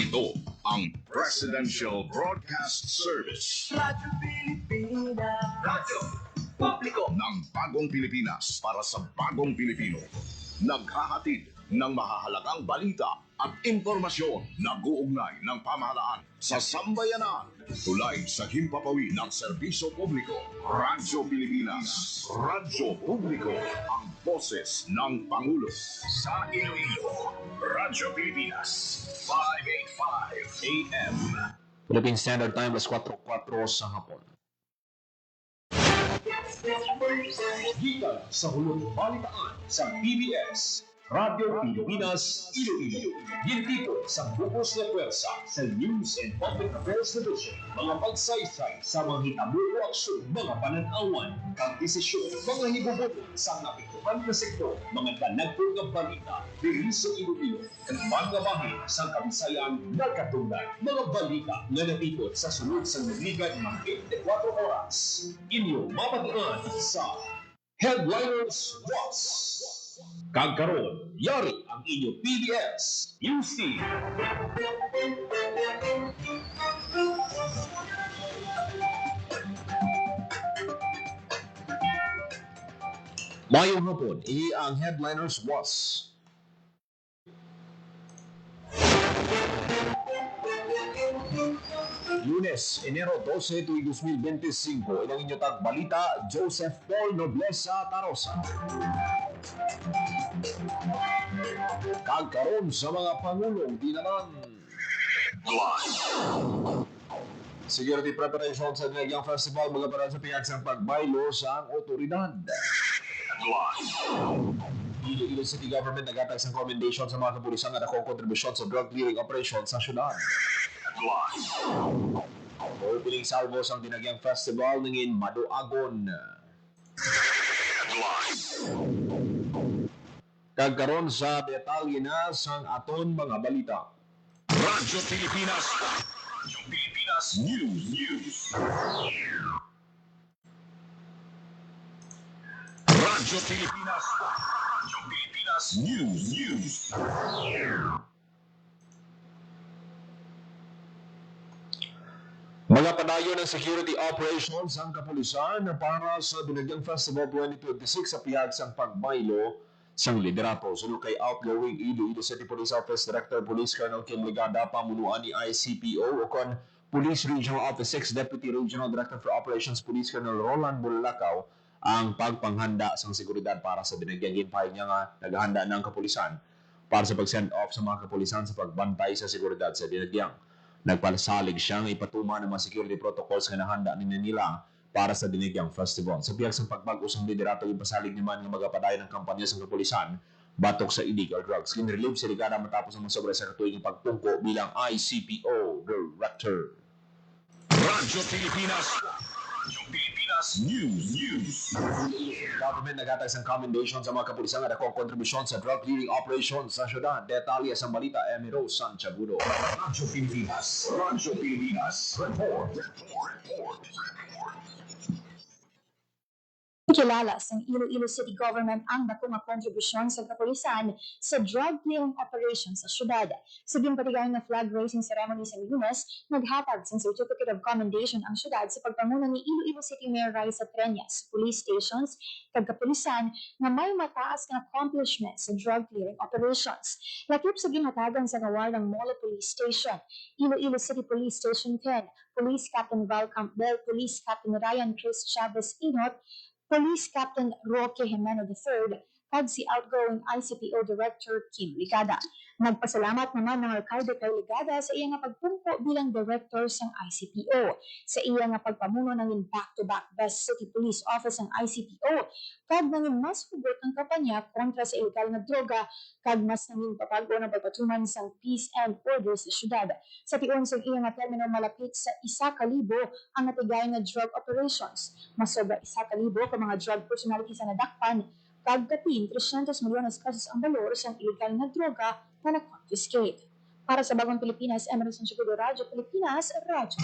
Ito ang Presidential Broadcast Service. Radyo Pilipinas. Radyo Publiko ng Bagong Pilipinas para sa Bagong Pilipino. Naghahatid ng mahahalagang balita at impormasyon na guugnay ng pamahalaan sa sambayanan. Tulay sa himpapawid ng serbisyo publiko. Radyo Pilipinas. Radyo Publiko. Ang boses ng Pangulo. Sa Iloilo. Radyo Pilipinas. 585 AM. Philippine Standard Time, alas 4:04 sa hapon. Gikan sa hulong balitaan sa PBS, Radio Pilipinas, Iloilo. Dito sa bukos na pwersa sa News and Public Affairs Division, mga pagsaysay sa mga hitabo o aksyon, mga pananawan, kagdesisyon, mga hibubuto sa napitukan na sektor, mga danagpong ng balita, diri sa Iloilo, at mga bahin sa Kabisayan nagkatungdan, mga balita na napikot sa sunod sa naligan ng 24 oras. Inyong mapagdaan sa Headliners Watch. Kagkaroon, yari ang inyong PBS News Team. Mayong hapon, ang Headliners was Lunes, Enero 12, 2025. Ilang inyo tag balita, Joseph Paul Noblesa Tarosa. Kagkaroon sa mga pangulong dinaman. Security preparation sa Dinagyang Festival, mga para sa piyagsang pagbaylo sa ang otoridad. Iloilo City Government nagatag sa commendation sa mga kapulisan na nakong kontribusyon sa drug clearing operation sa syudad. Opening salvos ang Dinagyang Festival nangin maduagon. Kagkaroon sa detalye na sang aton mga balita. Radyo Pilipinas. Radyo Pilipinas News. Radyo Pilipinas. Radyo Pilipinas News. Mga padayon ng security operations ang kapulisan para sa Dinagyang Festival 2026 sa piyagsang pagbaylo sang liderato. Sunod kay outgoing Iloilo City Police Office Director Police Colonel Kim Ligada, pamunuan ni ICPO o kon Police Regional Office 6 Deputy Regional Director for Operations Police Colonel Roland Bulacao ang pagpanghanda sang seguridad para sa Dinagyang. Ginpahayag niya nga naghahanda ng kapulisan para sa pag-send off sa mga kapulisan sa pagbantay sa seguridad sa Dinagyang. Nagpalasalig siyang ipatuma ng mga security protocols na nahanda nila para sa Dinagyang Festival. Sa piyagsang pagbago sang liderato, ipasalig naman ng magapadayon ng kampanya sa kapulisan batok sa illegal drugs. Kinrelieve si Ligada matapos ang sobra sa katuwing pagpungko bilang ICPO Director. Radyo Pilipinas. Radyo Pilipinas News. Government nagatag sang commendation sa mga kapulisan na nakong kontribusyon sa drug clearing operation sa syudad. Detalye sa balita, Emiro Santiagudo. Radyo Pilipinas. Radyo Pilipinas. Report. Kilala sa Iloilo City Government ang dakong kontribusyon sa kapulisan sa drug clearing operations sa syudad. Sa ginpatigayon na flag raising ceremony sa Lunes, naghatag sa Certificate of Commendation ang syudad sa pagpamuno ni Iloilo City Mayor Raisa Treñas, police stations, kagkapulisan na may mataas na accomplishment sa drug clearing operations. Lakip sa ginhatagan sa ngawardang Molo Police Station, Iloilo City Police Station 10, Police Captain Val Campbell, Police Captain Ryan Chris Chavez Inot, Police Captain Roque Jimeno III, at si outgoing ICPO Director Kim Ligada. Nagpasalamat naman ng alkalde kay Ligada sa iyang pagpungko bilang director ng ICPO. Sa iyang pagpamuno ng back-to-back Best City Police Office ng ICPO, kag nangin mas hugot ang kampanya kontra sa ilegal na droga, kag mas nangin papago na pagpatuman sang peace and order sa syudad. Sa tiyon sa iyang termino malapit sa 1,000 ang natigay na drug operations. Mas sobra 1,000 ka mga drug personalities na nadakpan, kag kapin 300 milyones pesos ang balor sa illegal na droga na na-confiscate. Para sa Bagong Pilipinas, Emerson Santiagudo, Radyo Pilipinas, Radyo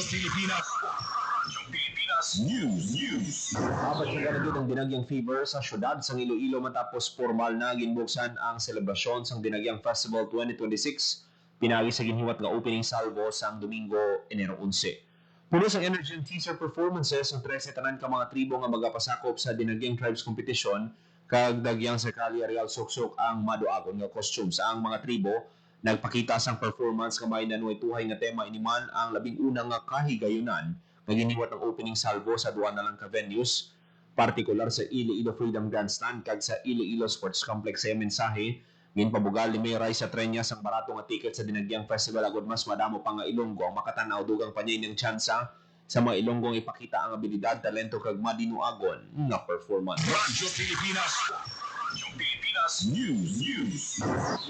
Pilipinas. Radyo Pilipinas News. Dapat siya ganagid ang Dinagyang Fever sa syudad sa Iloilo matapos formal na ginbuksan ang selebrasyon sa Dinagyang Festival 2026 pinagi sa ginhiwat nga opening salvo sang Domingo, Enero 11. Puno sa energy and teaser performances ng 13 tanan ka mga tribo nga magapasakop sa Dinagyang Tribes Competition kag dagyang sa Kalye Real Suksok ang maduagon nga costume sa ang mga tribo nagpakita sang performance nga may nanuay tuhay nga tema iniman ang labing unang nga kahigayunan nga giniwat ng opening salvo sa duha na lang ka venues, partikular sa Iloilo Freedom Grandstand kag sa Iloilo Sports Complex sa mensahe ginpabugal ni Mayor sa Trenyas ang barato nga ticket sa Dinagyang Festival agud mas madamo pa nga Ilonggo ang makatan-aw dugang panyay ng tsansa sa mga Ilonggong ipakita ang abilidad, talento kag madinuagon nga performance. Radyo Pilipinas. Radyo Pilipinas News.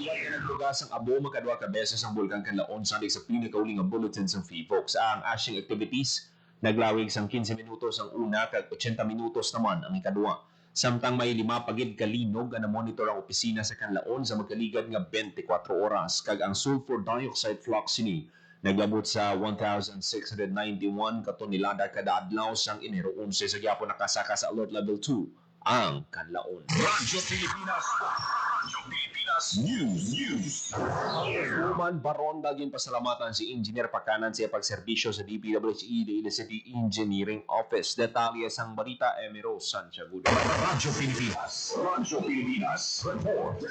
Nagtugas ang abo makadwa ka beses ang Bulkan Kanlaon sa sa pinakauling nga bulletin sa FIFOX. Ang ashing activities naglawig sang 15 minutos ang una kag 80 minutos naman ang ikadua. Samtang may 5 pagid kalinog nga na-monitor ang opisina sa Kanlaon sa magkaligad nga 24 oras kag ang sulfur dioxide flux sini naglabot sa 1,691 ka tonelada kada adlaw sang Enero 11 sa gyapon nakasaka sa alert level 2 ang Kanlaon. Radyo Pilipinas. Radyo Pilipinas News. Human Baron daging pasalamatan si Engineer Pakanan sa pagserbisyo sa DPWH Iloilo City Engineering Office. Detalye sang balita Emiro Santiago. Radyo Pilipinas. Radyo Pilipinas. Report.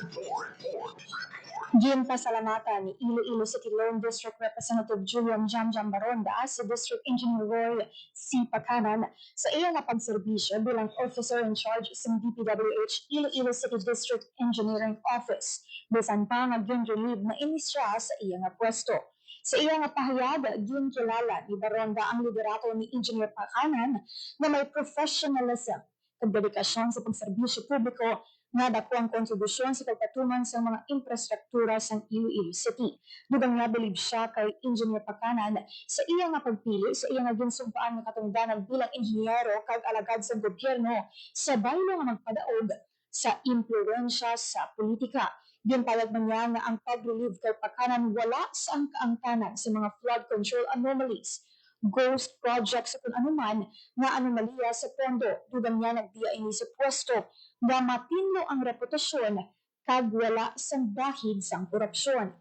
Gin pasalamatan ni Iloilo City Lone District Representative Julian Jamjam Baronda sa District Engineer Roy C. Pakanan sa iya nga pagserbisyo bilang officer in charge sa DPWH Iloilo City District Engineering Office. Bisan pa nga gin-relieve na inisya sa iya nga pwesto. Sa iya nga pahayag, gin-kilala ni Baronda ang liderato ni Engineer Pakanan na may professionalism at dedikasyon sa pagserbisyo publiko nga dako ang kontribusyon sa pagpatuman sa mga infrastruktura sa Iloilo City. Dugang nga bilib siya kay Engineer Pakanan sa iya nga pagpili sa iya nga ginsumpaan nga katungdanan bilang inhinyero kag alagad sa gobyerno sa baylo nga magpadaog sa impluwensya sa politika. Ginpayag man niya nga ang pag-relieve kay Pakanan wala sa ang kaangtanan sa mga flood control anomalies, ghost projects kung anuman nga anomalya sa pondo. Dugang niya nagdiya ini sa pwesto nga matinlo ang reputasyon kag wala sang dahid sang korupsyon.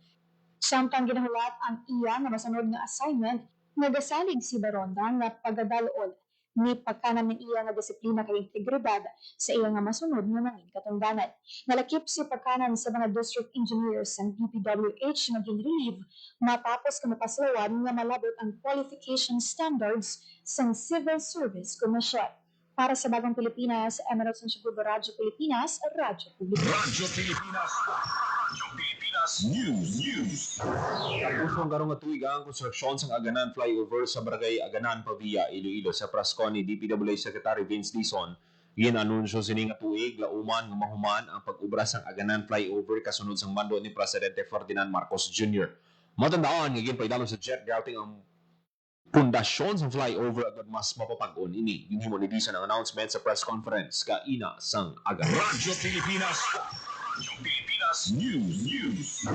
Samtang ginahulat ang iya nga masunod nga assignment, nagasalig si Baronda nga pagadalon ni Pakanan ng iya nga disiplina kag integridad sa iya nga masunod nga nangin katungdanan. Nalakip si Pakanan sa mga district engineers ng DPWH nga ginrelieve matapos ka mapaslawan nga malabot ang qualification standards sa Civil Service Commission. Para sa Bagong Pilipinas, Emirates ng Subugo, Radyo Pilipinas, Radyo Pilipinas. Radyo Pilipinas. Radyo Pilipinas News. Tapos ang garong nga tuig ang konstruksyon sang Aganan Flyover sa Barangay Aganan, Pavia, Iloilo sa Prascon ni DPWH Secretary Vince Dizon. Ginanunsyo sini nga tuig lauman nga mahuman ang pag-ubra sang Aganan Flyover kasunod sang mando ni Presidente Ferdinand Marcos Jr. Matandaan nga ginpaidalo sa jet grouting ang pundasyon sa flyover agad mas mapapag-on ini. Yung himo ni Dizon ang announcement sa press conference kaina sang Aganan. Radyo Pilipinas. Radyo Pilipinas News.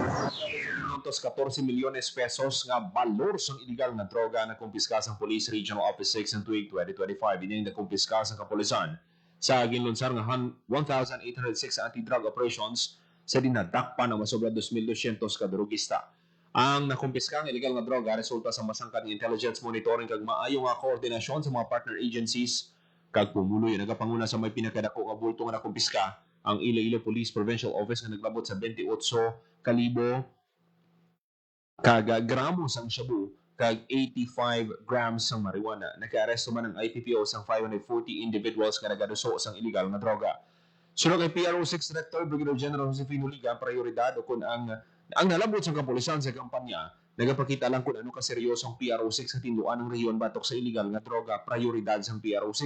Nontos 14 milyones pesos nga balor sang illegal nga droga na kumpiska sang Police Regional Office 6 ng tuig 2025. Ini na kumpiska sang kapulisan sa ginlunsar nga 1,806 anti-drug operations sa dinadakpan ng masobra 2,200 ka drogista. Ang nakumpiskang illegal nga droga resulta sa masangkad ng intelligence monitoring kag maayo nga koordinasyon sa mga partner agencies kag pumuloy nagapanguna sa may pinakadako nga bulto nga nakumpiska ang Iloilo Police Provincial Office nga naglabot sa 28 kalibo kag gramo sang shabu kag 85 grams sang marijuana. Naka-aresto man ang ITPO sang 540 individuals nga nagaduso sang illegal nga droga. Sulod kay PRO6 Director Brigadier General Josefino Liga, prioridad kung ang nalabot sa kapulisan sa kampanya, nagapakita lang kung ano kaseryosong PRO6 sa tinduan ng rehiyon batok sa illegal nga droga. Prioridad sa PRO6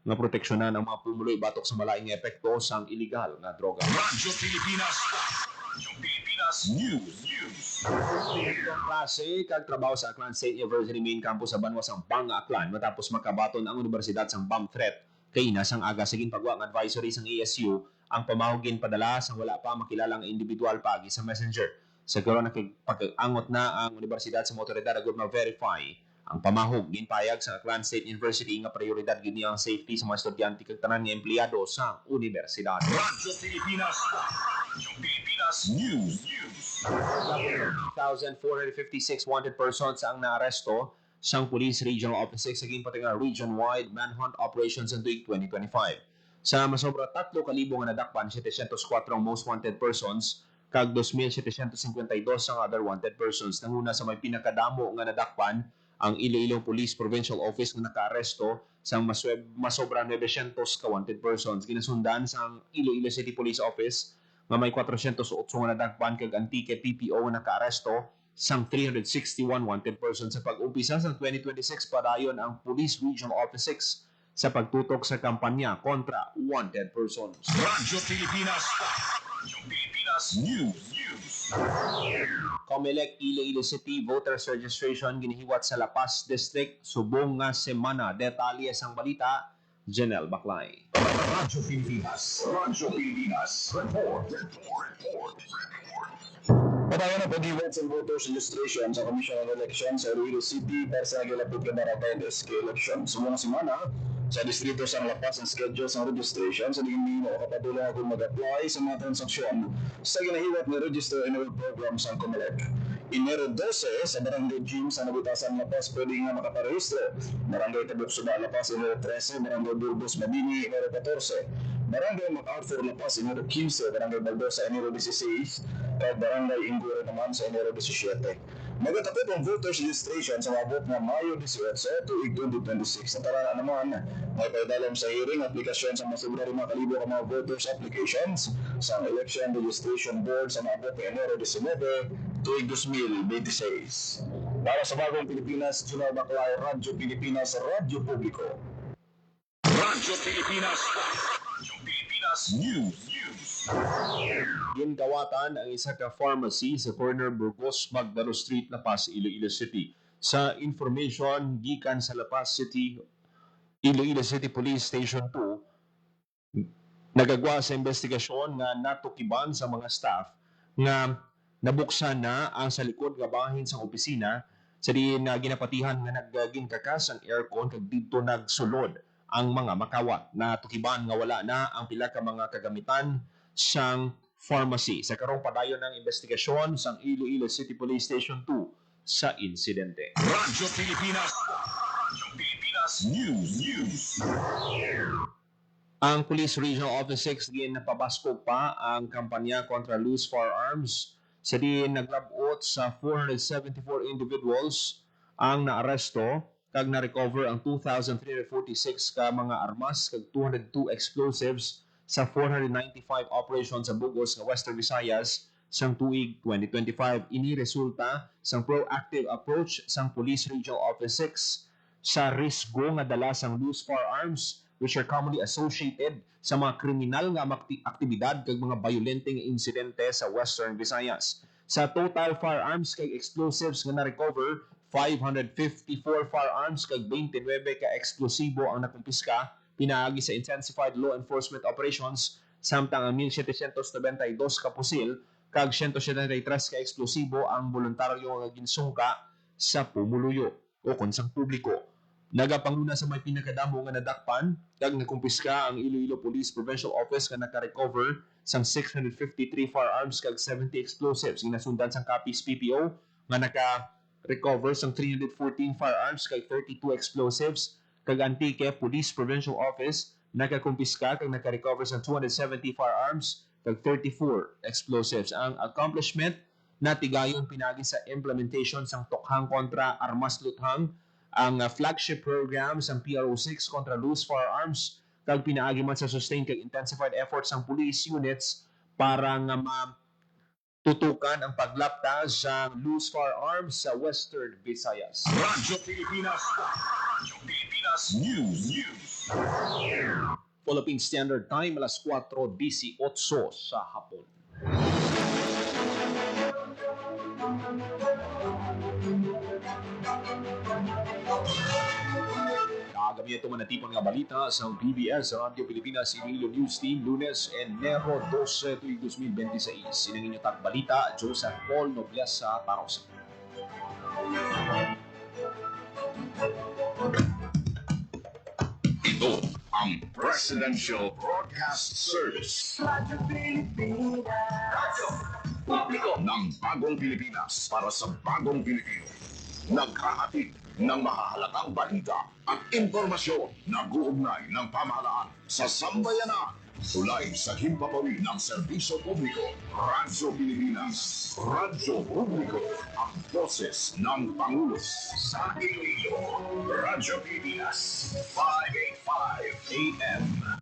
nga proteksyonan ang mga pumuloy batok sa malaing epekto sa illegal nga droga. Radyo Pilipinas. Radyo Pilipinas News. Ang klase kag trabaho sa Aklan State University Main Campus sa Banwas ang Banga Aklan matapos makabaton ang universidad sang bomb threat. Kay inasang aga siging pagwa ang advisory sang ASU ang pamahugin padala sang wala pa makilalang individual pagi sa messenger. Sa karon nakipag-angot na ang universidad sa otoridad agud ma-verify ang pamahog. Ginpayag sa Aklan State University nga prioridad gid niya ang safety sa mga estudyante kag tanan nga empleyado sa universidad. Radyo Pilipinas. Pilipinas News. 1,456 wanted persons ang naaresto siyang Police Regional Office 6 sa ginpatinga region-wide manhunt operations sa tuig 2025. Sa masobra 3,000 nga nadakpan, 704 ang most wanted persons, kag 2,752 ang other wanted persons. Nanguna sa may pinakadamo nga nadakpan, ang Iloilo Police Provincial Office nga nakaaresto sa masobra 900 ka wanted persons. Ginasundan sa Iloilo City Police Office nga may 408 nga nadakpan kag Antique PPO nga nakaaresto sang 361 wanted persons. Sa pag-umpisa sa 2026 padayon ang Police Regional Office 6 sa pagtutok sa kampanya kontra wanted persons. Radyo Pilipinas. Radyo Pilipinas News. Comelec Iloilo City Voters Registration ginihiwat sa La Paz District subong nga semana. Detalye sang balita, Janelle Baclay. Radyo Pilipinas. Radyo Pilipinas. Report. Patayon na pag-event sa voters registration sa Commission on Elections sa Iloilo City para sa nagilapit ka barangay SK election. Sa mga semana, sa distrito sa La Paz ang schedule sa registration sa diging mo kapatuloy kung mag-apply sa mga transaksyon sa ginahiwat na Register Annual Program sa Comelec. Enero 12 sa Barangay Gym sa Nabutasan La Paz pwede nga makaparehistro. Barangay Tabuk Suba La Paz Enero 13, Barangay Burgos Mabini Enero 14, Barangay MacArthur La Paz Enero 15, Barangay Baldosa Enero 16, at Barangay Inguro naman sa Enero 17. Magatapit ang voters registration sa mabot na Mayo 18 tuig 2026. Sa tara naman, may paidalam sa hearing aplikasyon sa masubra 5,000 ka mga voters applications sa Election Registration Board sa mabot na Enero 19 tuig 2026. Para sa Bagong Pilipinas, Junal Baclay, Radyo Pilipinas, Radyo Publiko. Radyo Pilipinas. Radyo Pilipinas News. Gingawatan ang isa ka pharmacy sa corner Burgos, Magdalo Street, La Paz, Iloilo City. Sa information gikan sa La Paz City, Iloilo City Police Station 2, nagagwa sa investigasyon nga natukiban sa mga staff nga nabuksan na ang sa likod nga bahin sa opisina sa di na ginapatihan nga naggaging kakas ang aircon kag dito nagsulod ang mga makawat. Natukiban nga wala na ang pila ka mga kagamitan sang pharmacy. Sa karong padayon ng investigasyon sang Iloilo City Police Station 2 sa insidente. Radyo Pilipinas. Radyo Pilipinas News. Ang Police Regional Office 6 din napabasko pa ang kampanya kontra loose firearms sa di naglabot sa 474 individuals ang naaresto kag na-recover ang 2,346 ka mga armas kag 202 explosives sa 495 operations sa Bugos nga Western Visayas sang tuig 2025. Ini resulta sang proactive approach sang Police Regional Office 6 sa risgo nga dala sang loose firearms which are commonly associated sa mga kriminal nga aktibidad kag mga violenteng insidente sa Western Visayas. Sa total firearms kag explosives nga na-recover, 554 firearms kag 29 ka eksplosibo ang nakumpiska pinaagi sa intensified law enforcement operations, samtang ang 1,792 ka pusil kag 173 ka eksplosibo ang voluntaryo nga ginsungka sa pumuluyo o konsang publiko. Nagapanguna sa may pinakadamo nga nadakpan kag nakumpiska ang Iloilo Police Provincial Office nga naka-recover sang 653 firearms kag 70 explosives. Ginasundan sang Capiz PPO nga naka-recover sang 314 firearms kag 32 explosives. Kag Antique Police Provincial Office nakakumpiska kag naka-recover sang 270 firearms kag 34 explosives. Ang accomplishment natigayon pinagi sa implementation sang Tokhang kontra Armas Luthang, ang flagship program sang PRO6 kontra loose firearms kag pinaagi man sa sustained kag intensified efforts sang police units para nga matutukan ang paglapta sa loose firearms sa Western Visayas. Radyo Pilipinas. Radyo Pilipinas News. Philippine Standard Time, alas 4:18 sa hapon. Kagami ito manatipon nga balita sa PBS Radio Pilipinas Iloilo News Team, Lunes, Enero 12, 2026. Sinang inyong tagbalita, Joseph Paul Noblesa Tarosa. Ito ang Presidential Broadcast Service. Radyo Pilipinas. Publiko ng bagong Pilipinas para sa bagong Pilipino. Naghahatid ng mahahalagang balita at impormasyon na guugnay ng pamahalaan sa sambayanan. Tulay sa himpapawid ng serbisyo publiko. Radyo Pilipinas. Radyo Publiko. Ang boses ng Pangulo sa Iloilo. Radyo Pilipinas. 585 AM.